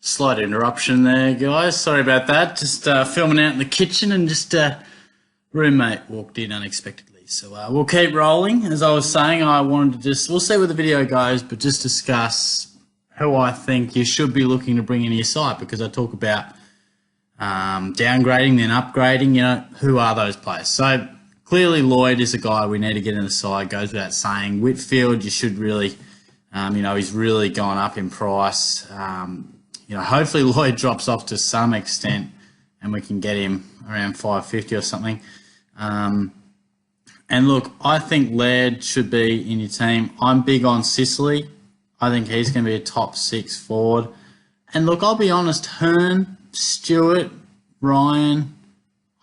Slight interruption there, guys. Sorry about that. Just filming out in the kitchen and just roommate walked in unexpectedly. So we'll keep rolling. As I was saying, I wanted to we'll see where the video goes, but just discuss who I think you should be looking to bring into your site, because I talk about downgrading, then upgrading. You know, who are those players? So clearly Lloyd is a guy we need to get in the side. Goes without saying. Whitfield, you should really, he's really gone up in price. Hopefully Lloyd drops off to some extent and we can get him around 550 or something. And look, I think Laird should be in your team. I'm big on Sicily. I think he's going to be a top 6 forward. And look, I'll be honest, Hearn, Stewart, Ryan,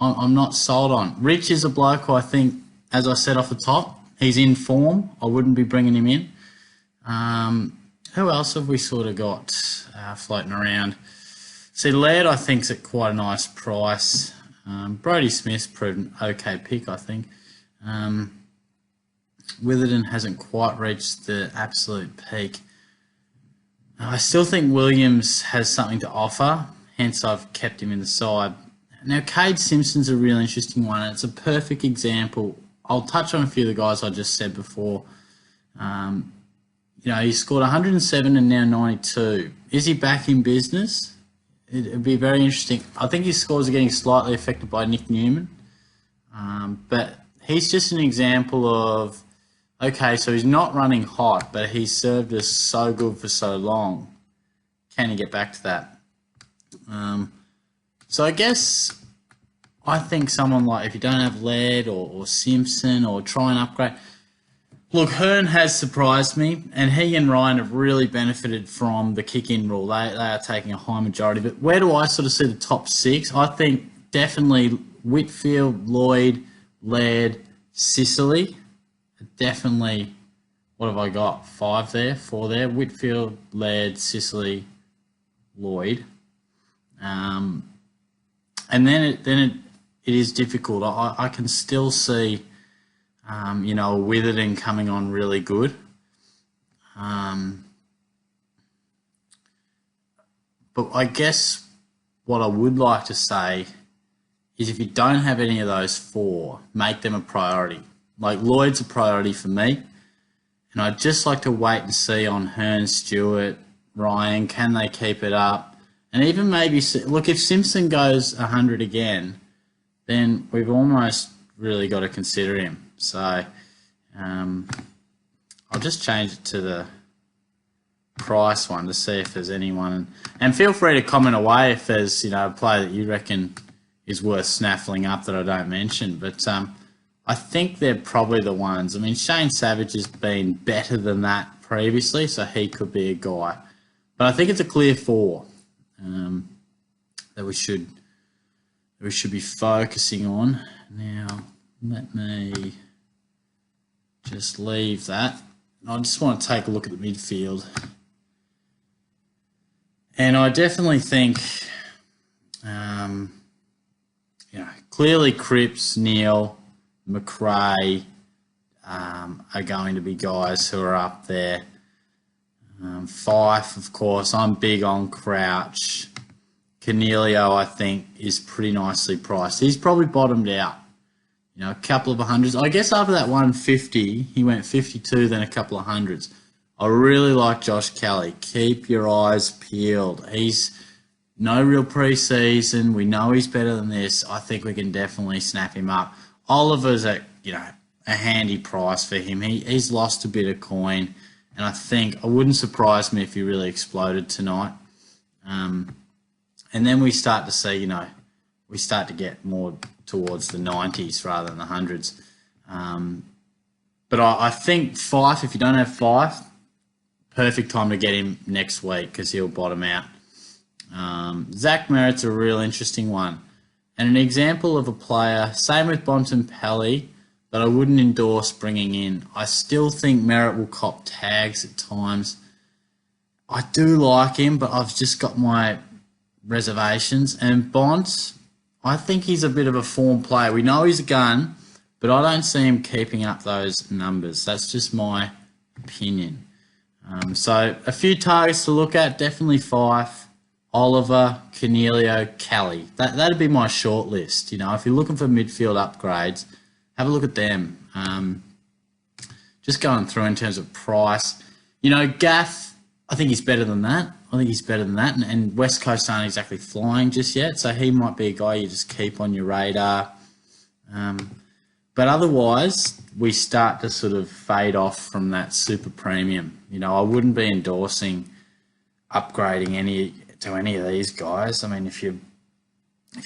I'm not sold on. Rich is a bloke who I think, as I said off the top, he's in form. I wouldn't be bringing him in. Who else have we sort of got floating around? See, Laird, I think, is at quite a nice price. Brodie Smith's proved an okay pick, I think. Witherden hasn't quite reached the absolute peak. I still think Williams has something to offer, hence I've kept him in the side. Now, Cade Simpson's a real interesting one, and it's a perfect example. I'll touch on a few of the guys I just said before. He scored 107 and now 92. Is he back in business? It'd be very interesting. I think his scores are getting slightly affected by Nick Newman. But he's just an example of, okay, so he's not running hot, but he's served us so good for so long. Can he get back to that? So I guess I think someone like, if you don't have Laird or Simpson, or try and upgrade. Look, Hearn has surprised me, and he and Ryan have really benefited from the kick-in rule. They are taking a high majority. But where do I sort of see the top 6? I think definitely Whitfield, Lloyd, Laird, Sicily. Definitely, what have I got? 4 there. Whitfield, Laird, Sicily, Lloyd. And then it is difficult. I can still see Witherden coming on really good. But I guess what I would like to say is, if you don't have any of those 4, make them a priority. Like, Lloyd's a priority for me. And I'd just like to wait and see on Hearn, Stewart, Ryan. Can they keep it up? And even maybe, look, if Simpson goes 100 again, then we've almost really got to consider him. So I'll just change it to the price one to see if there's anyone. And feel free to comment away if there's a player that you reckon is worth snaffling up that I don't mention. But I think they're probably the ones. I mean, Shane Savage has been better than that previously, so he could be a guy. But I think it's a clear 4 that we should be focusing on. Now, let me just leave that. I just want to take a look at the midfield. And I definitely think, clearly Cripps, Neal, McRae are going to be guys who are up there. Fife, of course. I'm big on Crouch. Cornelio, I think, is pretty nicely priced. He's probably bottomed out. A couple of hundreds. I guess after that 150, he went 52, then a couple of hundreds. I really like Josh Kelly. Keep your eyes peeled. He's no real preseason. We know he's better than this. I think we can definitely snap him up. Oliver's at, a handy price for him. He's lost a bit of coin, and I think it wouldn't surprise me if he really exploded tonight. And then we start to see, we start to get more towards the 90s rather than the 100s. But I think Fife, if you don't have Fife, perfect time to get him next week because he'll bottom out. Zach Merritt's a real interesting one. And an example of a player, same with Bontempelli, that I wouldn't endorse bringing in. I still think Merritt will cop tags at times. I do like him, but I've just got my reservations. And Bont, I think he's a bit of a form player. We know he's a gun, but I don't see him keeping up those numbers. That's just my opinion. So a few targets to look at, definitely Fife, Oliver, Cornelio, Kelly. That'd be my short list. You know, if you're looking for midfield upgrades, have a look at them. Just going through in terms of price. You know, Gaff, I think he's better than that. And West Coast aren't exactly flying just yet, so he might be a guy you just keep on your radar. But otherwise, we start to sort of fade off from that super premium. You know, I wouldn't be endorsing upgrading any of these guys. I mean, if you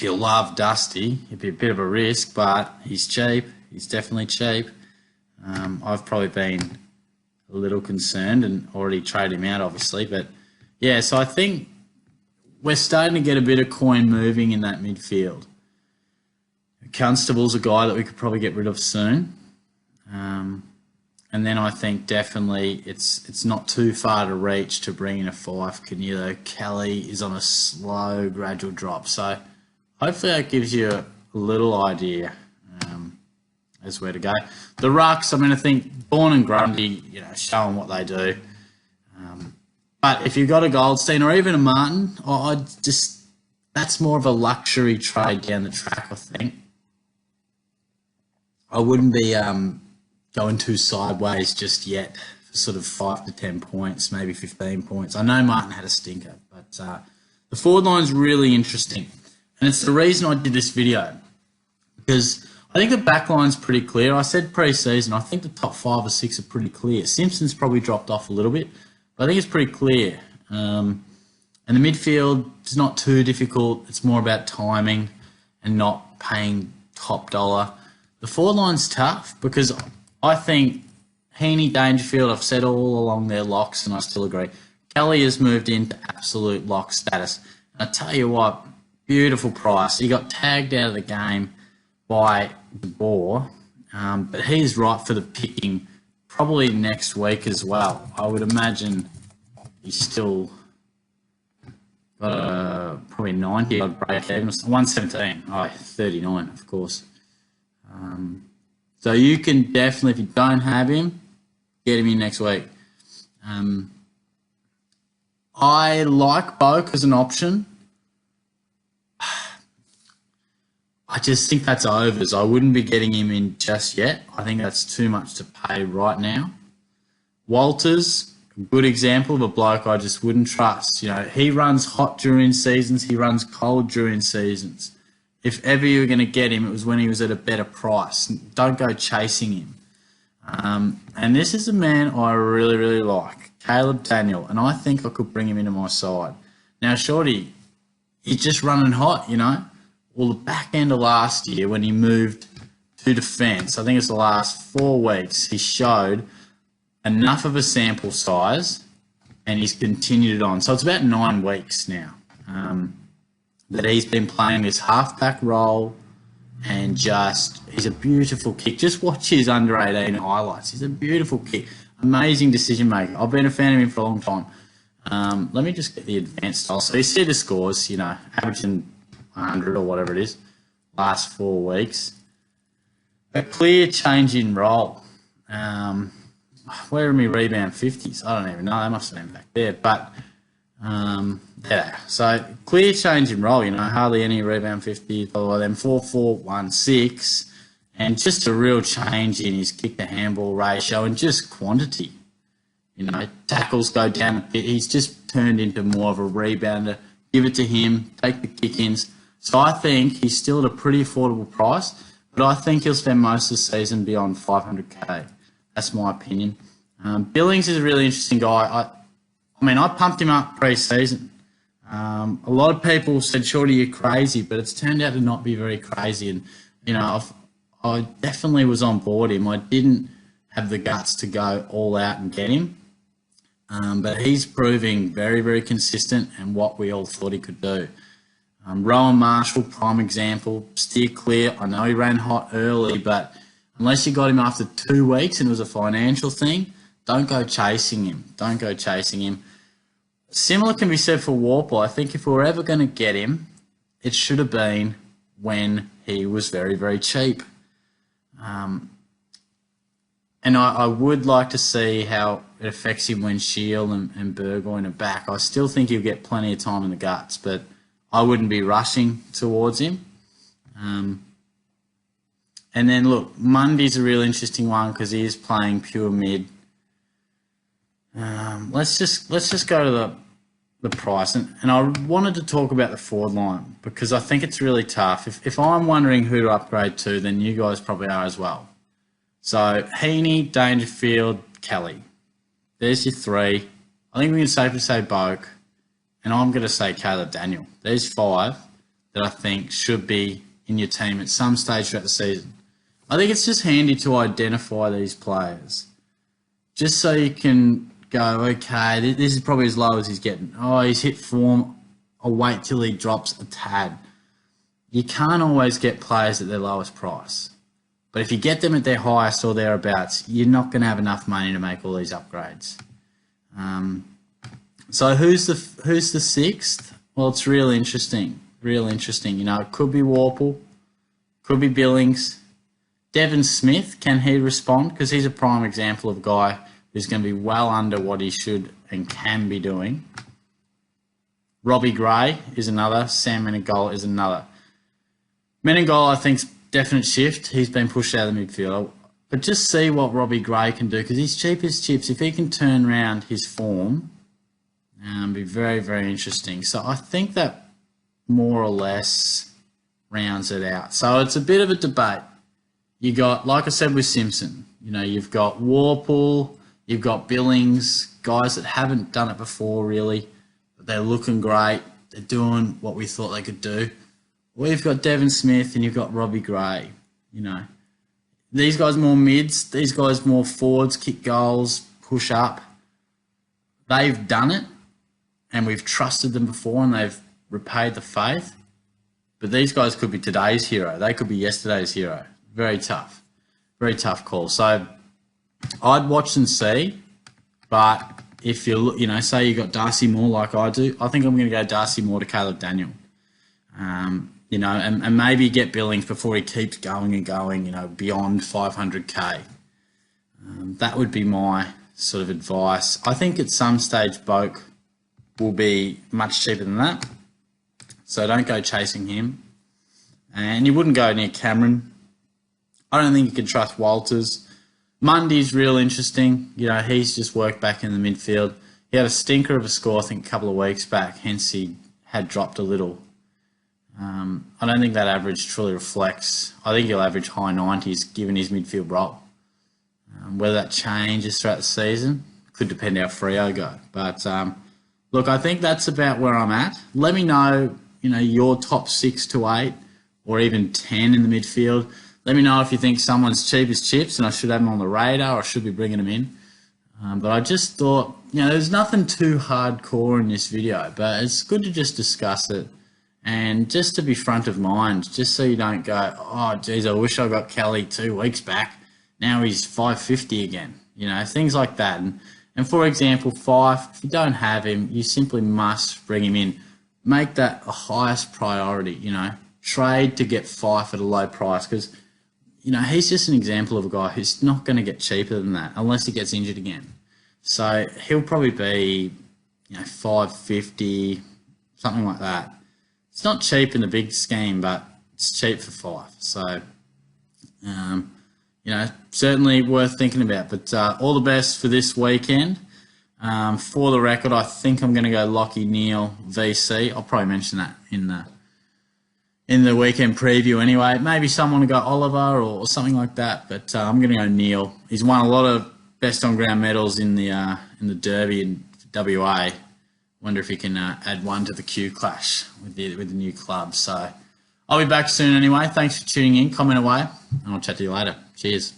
love Dusty, it'd be a bit of a risk, but he's cheap. He's definitely cheap. I've probably been a little concerned and already traded him out, obviously. But, yeah, so I think we're starting to get a bit of coin moving in that midfield. Constable's a guy that we could probably get rid of soon. And then I think definitely it's not too far to reach to bring in a 5. Canelo Kelly is on a slow, gradual drop. So hopefully that gives you a little idea as where to go. The rucks, I mean, I think Bourne and Grundy, you know, showing what they do. But if you've got a Goldstein or even a Martin, that's more of a luxury trade down the track, I think. I wouldn't be going too sideways just yet for sort of 5 to 10 points, maybe 15 points. I know Martin had a stinker, but the forward line's really interesting. And it's the reason I did this video, because I think the back line's pretty clear. I said pre-season, I think the top 5 or 6 are pretty clear. Simpson's probably dropped off a little bit, but I think it's pretty clear. And the midfield is not too difficult. It's more about timing and not paying top dollar. The forward line's tough because I think Heaney, Dangerfield, I've said all along their locks, and I still agree. Kelly has moved into absolute lock status. And I tell you what, beautiful price. He got tagged out of the game by De Boer, but he's right for the picking probably next week as well. I would imagine he's still got probably 90 odd break even. 117. 39, of course. So you can definitely, if you don't have him, get him in next week. I like Boak as an option. I just think that's overs. I wouldn't be getting him in just yet. I think that's too much to pay right now. Walters, a good example of a bloke I just wouldn't trust. You know, he runs hot during seasons. He runs cold during seasons. If ever you were going to get him, it was when he was at a better price. Don't go chasing him. And this is a man I really, really like, Caleb Daniel, and I think I could bring him into my side. Now, Shorty, he's just running hot, you know. Well, the back end of last year when he moved to defence, I think it's the last 4 weeks, he showed enough of a sample size and he's continued it on. So it's about 9 weeks now that he's been playing this halfback role and he's a beautiful kick. Just watch his under 18 highlights. He's a beautiful kick. Amazing decision maker. I've been a fan of him for a long time. Let me just get the advanced style. So you see the scores, you know, averaging 100 or whatever it is, last 4 weeks. A clear change in role. Where are my rebound 50s? I don't even know. They must have been back there. But, yeah. So, clear change in role, you know, hardly any rebound 50s. By then 4-4-1-6. And just a real change in his kick-to-handball ratio and just quantity. You know, tackles go down a bit. He's just turned into more of a rebounder. Give it to him. Take the kick-ins. So I think he's still at a pretty affordable price, but I think he'll spend most of the season beyond 500k. That's my opinion. Billings is a really interesting guy. I mean, I pumped him up pre-season. A lot of people said, "Shorty, you're crazy," but it's turned out to not be very crazy. And you know, I definitely was on board him. I didn't have the guts to go all out and get him, but he's proving very, very consistent and what we all thought he could do. Rowan Marshall, prime example, steer clear. I know he ran hot early, but unless you got him after 2 weeks and it was a financial thing, don't go chasing him. Don't go chasing him. Similar can be said for Warple. I think if we were ever going to get him, it should have been when he was very, very cheap. And I would like to see how it affects him when Shield and Burgoyne are back. I still think he'll get plenty of time in the guts, but I wouldn't be rushing towards him. And then look, Mundy's a real interesting one because he is playing pure mid. Let's just go to the price, and I wanted to talk about the forward line because I think it's really tough. If I'm wondering who to upgrade to, then you guys probably are as well. So Heaney, Dangerfield, Kelly. There's your three. I think we can safely say Boak, and I'm going to say Caleb Daniel. There's five that I think should be in your team at some stage throughout the season. I think it's just handy to identify these players, just so you can go, okay, this is probably as low as he's getting. Oh, he's hit form. I'll wait till he drops a tad. You can't always get players at their lowest price. But if you get them at their highest or thereabouts, you're not going to have enough money to make all these upgrades. So who's the sixth? Well, it's real interesting. Real interesting. You know, it could be Warple, could be Billings. Devon Smith, can he respond? Because he's a prime example of a guy who's going to be well under what he should and can be doing. Robbie Gray is another. Sam Menengola is another. Menengola, I think, is definite shift. He's been pushed out of the midfield. But just see what Robbie Gray can do because he's cheap as chips. If he can turn around his form, be very, very interesting. So I think that more or less rounds it out. So it's a bit of a debate. You got, like I said with Simpson, you know, you've got Warple, you've got Billings, guys that haven't done it before really, but they're looking great. They're doing what we thought they could do. Or you've got Devon Smith and you've got Robbie Gray, you know. These guys more mids, these guys more forwards, kick goals, push up. They've done it and we've trusted them before and they've repaid the faith. But these guys could be today's hero. They could be yesterday's hero. Very tough call. So I'd watch and see, but if you say you got Darcy Moore like I do, I think I'm going to go Darcy Moore to Caleb Daniel. And maybe get Billings before he keeps going and going, beyond 500k. That would be my sort of advice. I think at some stage Boak will be much cheaper than that, so don't go chasing him. And you wouldn't go near Cameron. I don't think you can trust Walters. Mundy's real interesting. He's just worked back in the midfield. He had a stinker of a score, I think, a couple of weeks back, hence he had dropped a little. I don't think that average truly reflects. I think he'll average high 90s given his midfield role. Whether that changes throughout the season could depend how Freo go. But look, I think that's about where I'm at. Let me know, your top 6 to 8 or even 10 in the midfield. Let me know if you think someone's cheap as chips and I should have them on the radar or should be bringing them in. But I just thought, there's nothing too hardcore in this video, but it's good to just discuss it and just to be front of mind, just so you don't go, oh, geez, I wish I got Kelly 2 weeks back. Now he's 550 again. Things like that. And for example, Fife, if you don't have him, you simply must bring him in. Make that a highest priority, Trade to get Fife at a low price because he's just an example of a guy who's not going to get cheaper than that unless he gets injured again. So he'll probably be, 550, something like that. It's not cheap in the big scheme, but it's cheap for Fife. So, certainly worth thinking about. But all the best for this weekend. For the record, I think I'm going to go Lockie Neal VC. I'll probably mention that in the weekend preview anyway. Maybe someone will go Oliver or something like that, but I'm going to go Neal. He's won a lot of best on ground medals in the Derby in WA. Wonder if he can add one to the Q clash with the new club. So I'll be back soon anyway. Thanks for tuning in. Comment away, and I'll chat to you later. Cheers.